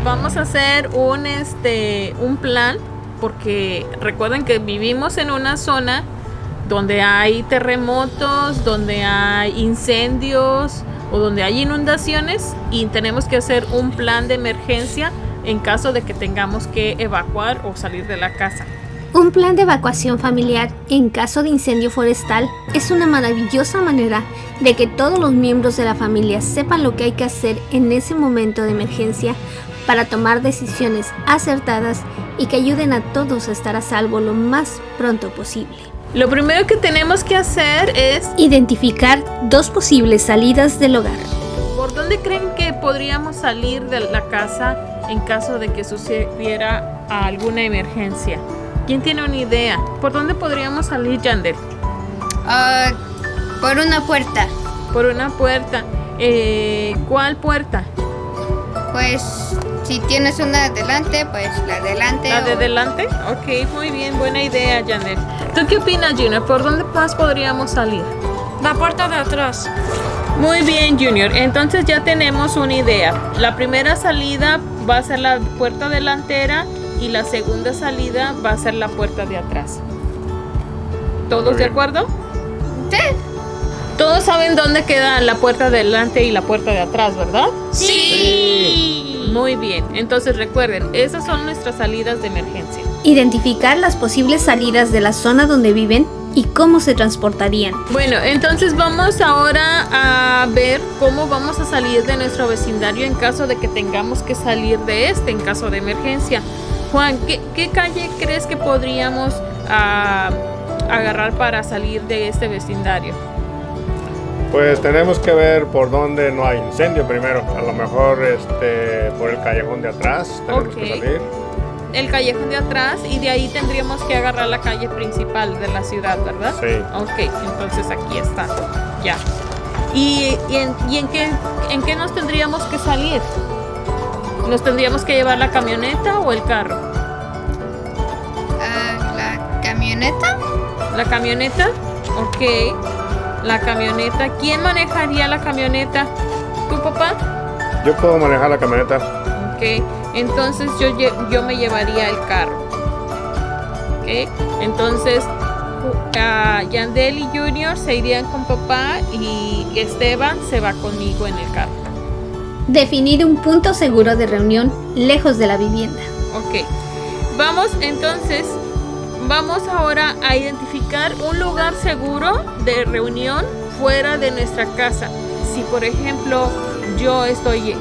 vamos a hacer un plan, porque recuerden que vivimos en una zona donde hay terremotos, donde hay incendios o donde hay inundaciones, y tenemos que hacer un plan de emergencia en caso de que tengamos que evacuar o salir de la casa. Un plan de evacuación familiar en caso de incendio forestal es una maravillosa manera de que todos los miembros de la familia sepan lo que hay que hacer en ese momento de emergencia para tomar decisiones acertadas y que ayuden a todos a estar a salvo lo más pronto posible. Lo primero que tenemos que hacer es identificar 2 posibles salidas del hogar. ¿Por dónde creen que podríamos salir de la casa en caso de que sucediera alguna emergencia? ¿Quién tiene una idea? ¿Por dónde podríamos salir, Yandel? Por una puerta. Por una puerta. ¿Cuál puerta? Pues si tienes una adelante, pues la de adelante. ¿La de delante? Ok, muy bien, buena idea, Yandel. ¿Tú qué opinas, Junior? ¿Por dónde más podríamos salir? La puerta de atrás. Muy bien, Junior. Entonces ya tenemos una idea. La primera salida va a ser la puerta delantera y la segunda salida va a ser la puerta de atrás. ¿Todos de acuerdo? Sí. Todos saben dónde queda la puerta delante y la puerta de atrás, ¿verdad? Sí. Muy bien. Entonces recuerden, esas son nuestras salidas de emergencia. Identificar las posibles salidas de la zona donde viven y cómo se transportarían. Bueno, entonces vamos ahora a ver cómo vamos a salir de nuestro vecindario en caso de que tengamos que salir de en caso de emergencia. Juan, ¿qué calle crees que podríamos agarrar para salir de este vecindario? Pues tenemos que ver por dónde no hay incendio primero. A lo mejor por el callejón de atrás tenemos que salir. El callejón de atrás, y de ahí tendríamos que agarrar la calle principal de la ciudad, ¿verdad? Sí. Ok, entonces aquí está. Ya. ¿Y en qué nos tendríamos que salir? ¿Nos tendríamos que llevar la camioneta o el carro? La camioneta. ¿La camioneta? Ok. La camioneta. ¿Quién manejaría la camioneta? ¿Tu papá? Yo puedo manejar la camioneta. Ok. Entonces yo me llevaría el carro. Ok. Entonces Yandel y Junior se irían con papá y Esteban se va conmigo en el carro. Definir un punto seguro de reunión lejos de la vivienda. Ok. Vamos ahora a identificar un lugar seguro de reunión fuera de nuestra casa. Si por ejemplo yo estoy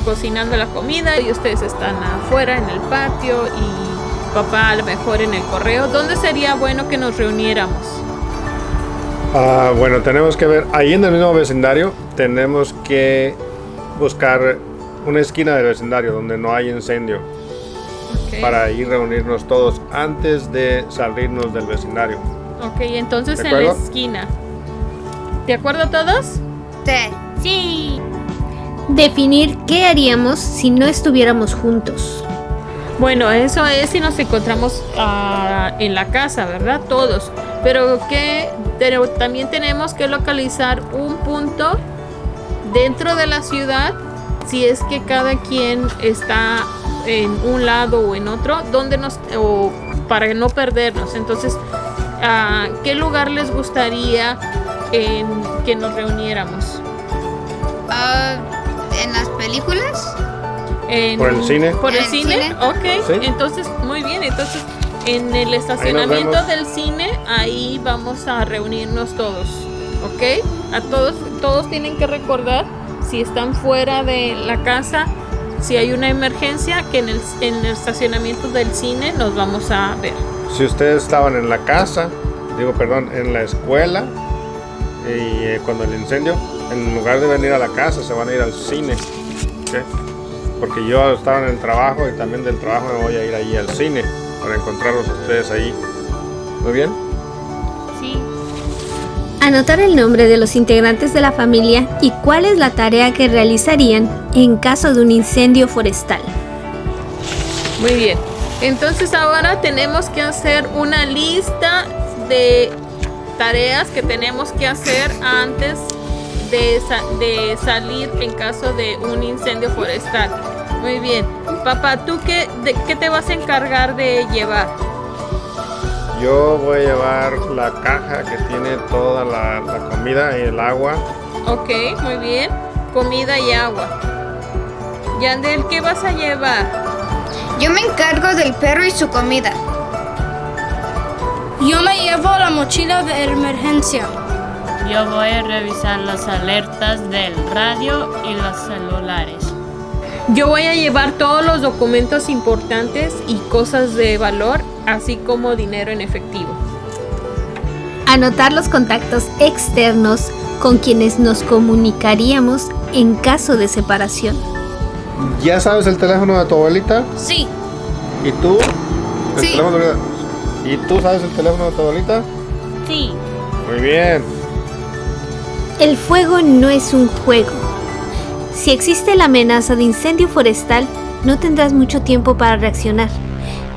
cocinando la comida y ustedes están afuera en el patio y papá a lo mejor en el correo, ¿dónde sería bueno que nos reuniéramos? Bueno, tenemos que ver, ahí en el mismo vecindario tenemos que buscar una esquina del vecindario donde no hay incendio. Okay. Para ir reunirnos todos antes de salirnos del vecindario. Ok, entonces en la esquina. ¿De acuerdo todos? Sí. Sí. Definir qué haríamos si no estuviéramos juntos. Bueno, eso es si nos encontramos en la casa, ¿verdad? Todos. Pero también tenemos que localizar un punto dentro de la ciudad, si es que cada quien está en un lado o en otro, para no perdernos. Entonces, ¿qué lugar les gustaría que nos reuniéramos? ¿En las películas? ¿Por el cine? ¿Por el cine? Ok, ¿Sí? Entonces, muy bien. Entonces, en el estacionamiento del cine, ahí vamos a reunirnos todos. ¿Ok? Todos tienen que recordar, si están fuera de la casa, si hay una emergencia, que en el estacionamiento del cine nos vamos a ver. Si ustedes estaban en la casa, en la escuela, y cuando el incendio, en lugar de venir a la casa, se van a ir al cine. ¿Okay? Porque yo estaba en el trabajo y también del trabajo me voy a ir ahí al cine para encontrarlos a ustedes ahí. ¿Muy bien? Sí. Anotar el nombre de los integrantes de la familia y cuál es la tarea que realizarían en caso de un incendio forestal. Muy bien. Entonces ahora tenemos que hacer una lista de tareas que tenemos que hacer antes de salir en caso de un incendio forestal. Muy bien. Papá, ¿tú qué te vas a encargar de llevar? Yo voy a llevar la caja que tiene toda la comida y el agua. Ok, muy bien. Comida y agua. Yandel, ¿qué vas a llevar? Yo me encargo del perro y su comida. Yo me llevo la mochila de emergencia. Yo voy a revisar las alertas del radio y los celulares. Yo voy a llevar todos los documentos importantes y cosas de valor, así como dinero en efectivo. Anotar los contactos externos con quienes nos comunicaríamos en caso de separación. ¿Ya sabes el teléfono de tu abuelita? Sí. ¿Y tú? Sí. ¿Y tú sabes el teléfono de tu abuelita? Sí. Muy bien. El fuego no es un juego. Si existe la amenaza de incendio forestal, no tendrás mucho tiempo para reaccionar.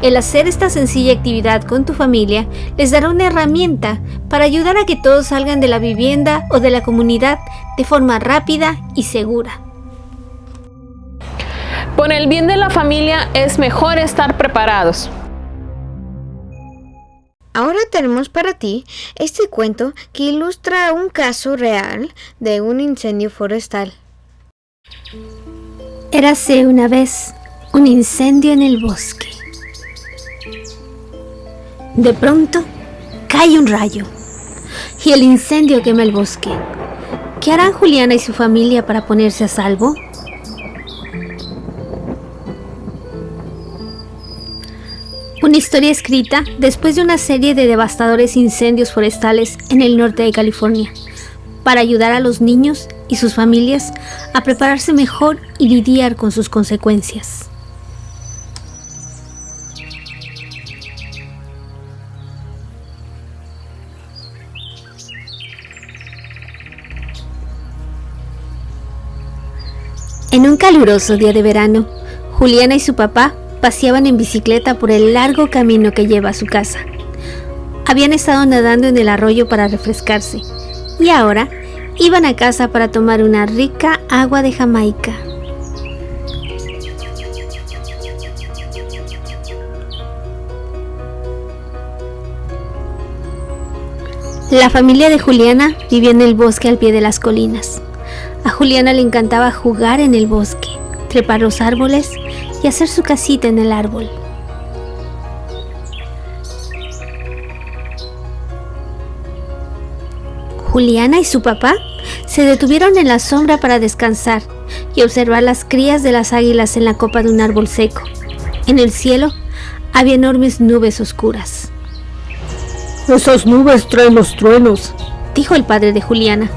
El hacer esta sencilla actividad con tu familia les dará una herramienta para ayudar a que todos salgan de la vivienda o de la comunidad de forma rápida y segura. Por el bien de la familia es mejor estar preparados. Ahora tenemos para ti este cuento que ilustra un caso real de un incendio forestal. Érase una vez un incendio en el bosque. De pronto, cae un rayo y el incendio quema el bosque. ¿Qué harán Juliana y su familia para ponerse a salvo? Una historia escrita después de una serie de devastadores incendios forestales en el norte de California, para ayudar a los niños y sus familias a prepararse mejor y lidiar con sus consecuencias. En un caluroso día de verano, Juliana y su papá paseaban en bicicleta por el largo camino que lleva a su casa. Habían estado nadando en el arroyo para refrescarse y ahora iban a casa para tomar una rica agua de Jamaica. La familia de Juliana vivía en el bosque al pie de las colinas. A Juliana le encantaba jugar en el bosque, trepar los árboles y hacer su casita en el árbol. Juliana y su papá se detuvieron en la sombra para descansar y observar las crías de las águilas en la copa de un árbol seco. En el cielo había enormes nubes oscuras. Esas nubes traen los truenos, dijo el padre de Juliana,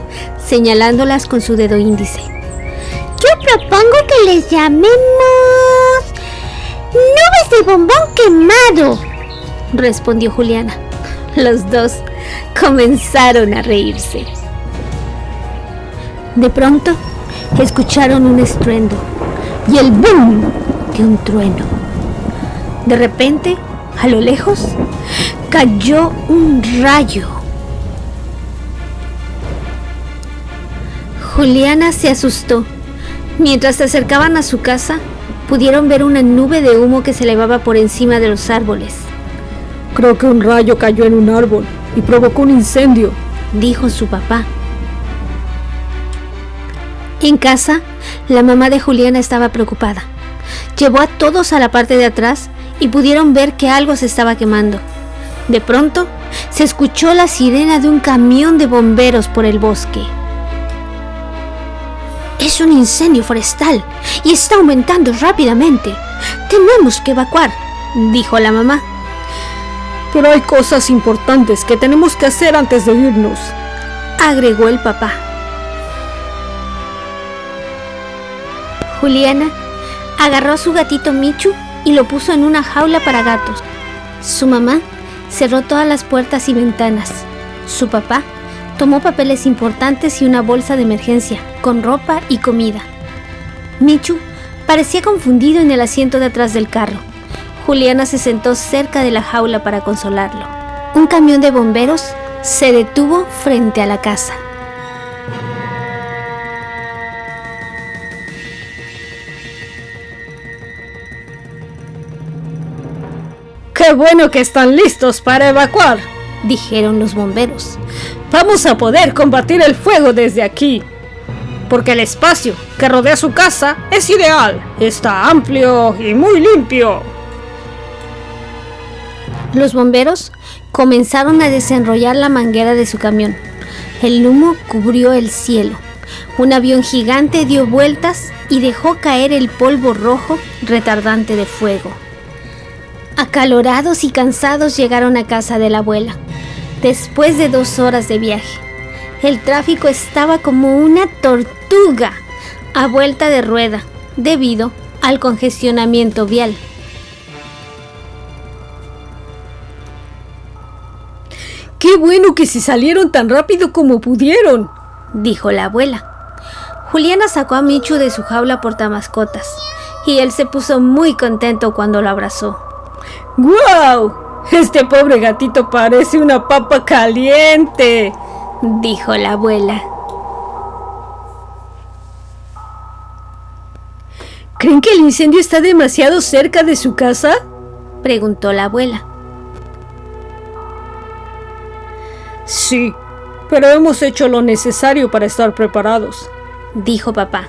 señalándolas con su dedo índice. Yo propongo que les llamemos nubes de bombón quemado, respondió Juliana. Los dos comenzaron a reírse. De pronto, escucharon un estruendo y el boom de un trueno. De repente, a lo lejos, cayó un rayo. Juliana se asustó. Mientras se acercaban a su casa, pudieron ver una nube de humo que se elevaba por encima de los árboles. Creo que un rayo cayó en un árbol y provocó un incendio, dijo su papá. En casa, la mamá de Juliana estaba preocupada. Llevó a todos a la parte de atrás y pudieron ver que algo se estaba quemando. De pronto, se escuchó la sirena de un camión de bomberos por el bosque. Es un incendio forestal y está aumentando rápidamente. Tenemos que evacuar, dijo la mamá. Pero hay cosas importantes que tenemos que hacer antes de irnos, agregó el papá. Juliana agarró a su gatito Michu y lo puso en una jaula para gatos. Su mamá cerró todas las puertas y ventanas. Su papá tomó papeles importantes y una bolsa de emergencia con ropa y comida. Michu parecía confundido en el asiento de atrás del carro. Juliana se sentó cerca de la jaula para consolarlo. Un camión de bomberos se detuvo frente a la casa. ¡Qué bueno que están listos para evacuar!, dijeron los bomberos. Vamos a poder combatir el fuego desde aquí, porque el espacio que rodea su casa es ideal. Está amplio y muy limpio. Los bomberos comenzaron a desenrollar la manguera de su camión. El humo cubrió el cielo. Un avión gigante dio vueltas y dejó caer el polvo rojo retardante de fuego. Acalorados y cansados llegaron a casa de la abuela. Después de 2 horas de viaje, el tráfico estaba como una tortuga a vuelta de rueda debido al congestionamiento vial. ¡Qué bueno que se salieron tan rápido como pudieron!, dijo la abuela. Juliana sacó a Michu de su jaula portamascotas y él se puso muy contento cuando lo abrazó. ¡Guau! Este pobre gatito parece una papa caliente, dijo la abuela. ¿Creen que el incendio está demasiado cerca de su casa?, preguntó la abuela. Sí, pero hemos hecho lo necesario para estar preparados, dijo papá.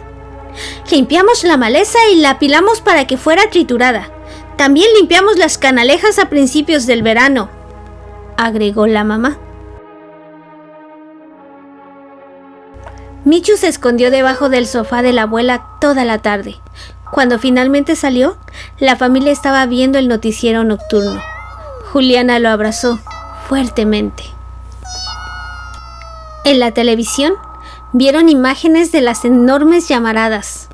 Limpiamos la maleza y la apilamos para que fuera triturada. También limpiamos las canalejas a principios del verano, agregó la mamá. Michu se escondió debajo del sofá de la abuela toda la tarde. Cuando finalmente salió, la familia estaba viendo el noticiero nocturno. Juliana lo abrazó fuertemente. En la televisión, vieron imágenes de las enormes llamaradas.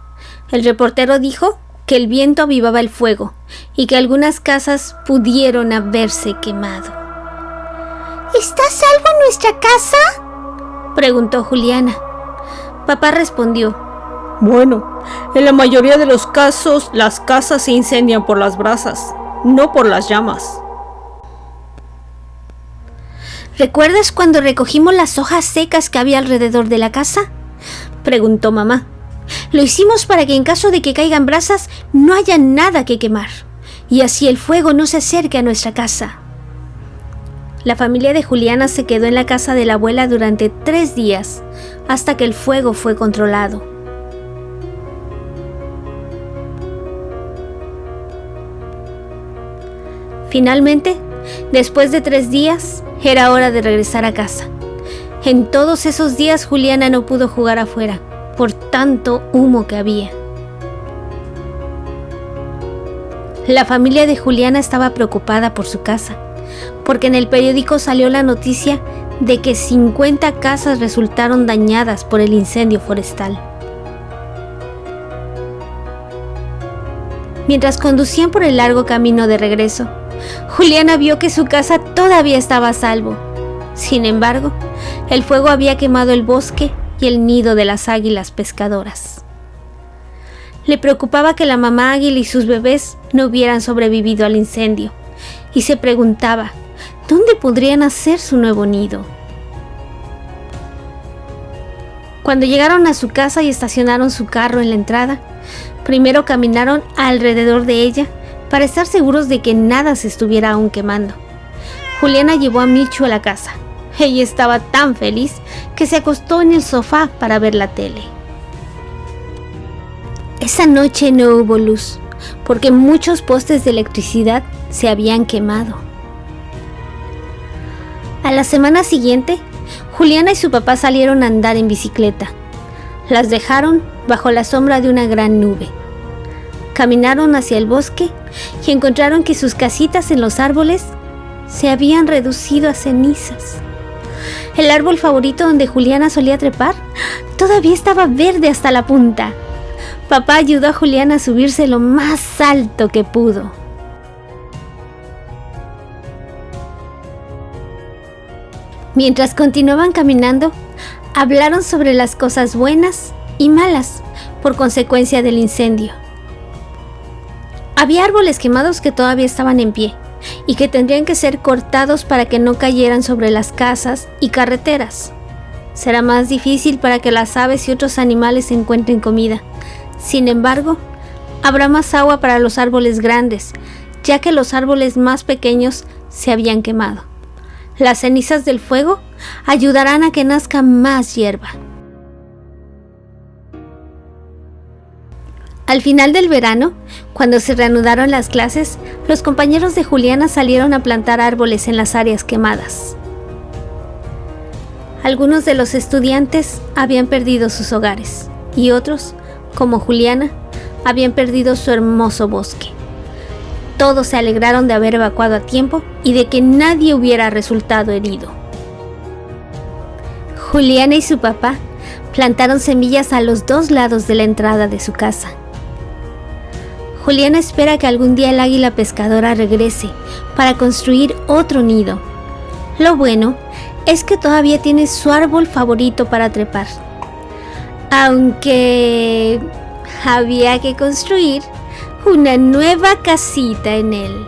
El reportero dijo que el viento avivaba el fuego y que algunas casas pudieron haberse quemado. ¿Está a salvo nuestra casa?, preguntó Juliana. Papá respondió: bueno, en la mayoría de los casos, las casas se incendian por las brasas, no por las llamas. ¿Recuerdas cuando recogimos las hojas secas que había alrededor de la casa?, preguntó mamá. Lo hicimos para que en caso de que caigan brasas no haya nada que quemar, y así el fuego no se acerque a nuestra casa. La familia de Juliana se quedó en la casa de la abuela durante 3 días, hasta que el fuego fue controlado. Finalmente, después de 3 días, era hora de regresar a casa. En todos esos días Juliana no pudo jugar afuera, por tanto humo que había. La familia de Juliana estaba preocupada por su casa, porque en el periódico salió la noticia de que 50 casas resultaron dañadas por el incendio forestal. Mientras conducían por el largo camino de regreso, Juliana vio que su casa todavía estaba a salvo. Sin embargo, el fuego había quemado el bosque y el nido de las águilas pescadoras. Le preocupaba que la mamá águila y sus bebés no hubieran sobrevivido al incendio, y se preguntaba dónde podrían hacer su nuevo nido. Cuando llegaron a su casa y estacionaron su carro en la entrada, primero caminaron alrededor de ella para estar seguros de que nada se estuviera aún quemando. Juliana llevó a Michu a la casa. Ella estaba tan feliz que se acostó en el sofá para ver la tele. Esa noche no hubo luz, porque muchos postes de electricidad se habían quemado. A la semana siguiente, Juliana y su papá salieron a andar en bicicleta. Las dejaron bajo la sombra de una gran nube. Caminaron hacia el bosque y encontraron que sus casitas en los árboles se habían reducido a cenizas. El árbol favorito donde Juliana solía trepar todavía estaba verde hasta la punta. Papá ayudó a Juliana a subirse lo más alto que pudo. Mientras continuaban caminando, hablaron sobre las cosas buenas y malas por consecuencia del incendio. Había árboles quemados que todavía estaban en pie y que tendrían que ser cortados para que no cayeran sobre las casas y carreteras. Será más difícil para que las aves y otros animales encuentren comida. Sin embargo, habrá más agua para los árboles grandes, ya que los árboles más pequeños se habían quemado. Las cenizas del fuego ayudarán a que nazca más hierba. Al final del verano, cuando se reanudaron las clases, los compañeros de Juliana salieron a plantar árboles en las áreas quemadas. Algunos de los estudiantes habían perdido sus hogares y otros, como Juliana, habían perdido su hermoso bosque. Todos se alegraron de haber evacuado a tiempo y de que nadie hubiera resultado herido. Juliana y su papá plantaron semillas a los 2 lados de la entrada de su casa. Juliana espera que algún día el águila pescadora regrese para construir otro nido. Lo bueno es que todavía tiene su árbol favorito para trepar. Aunque había que construir una nueva casita en él.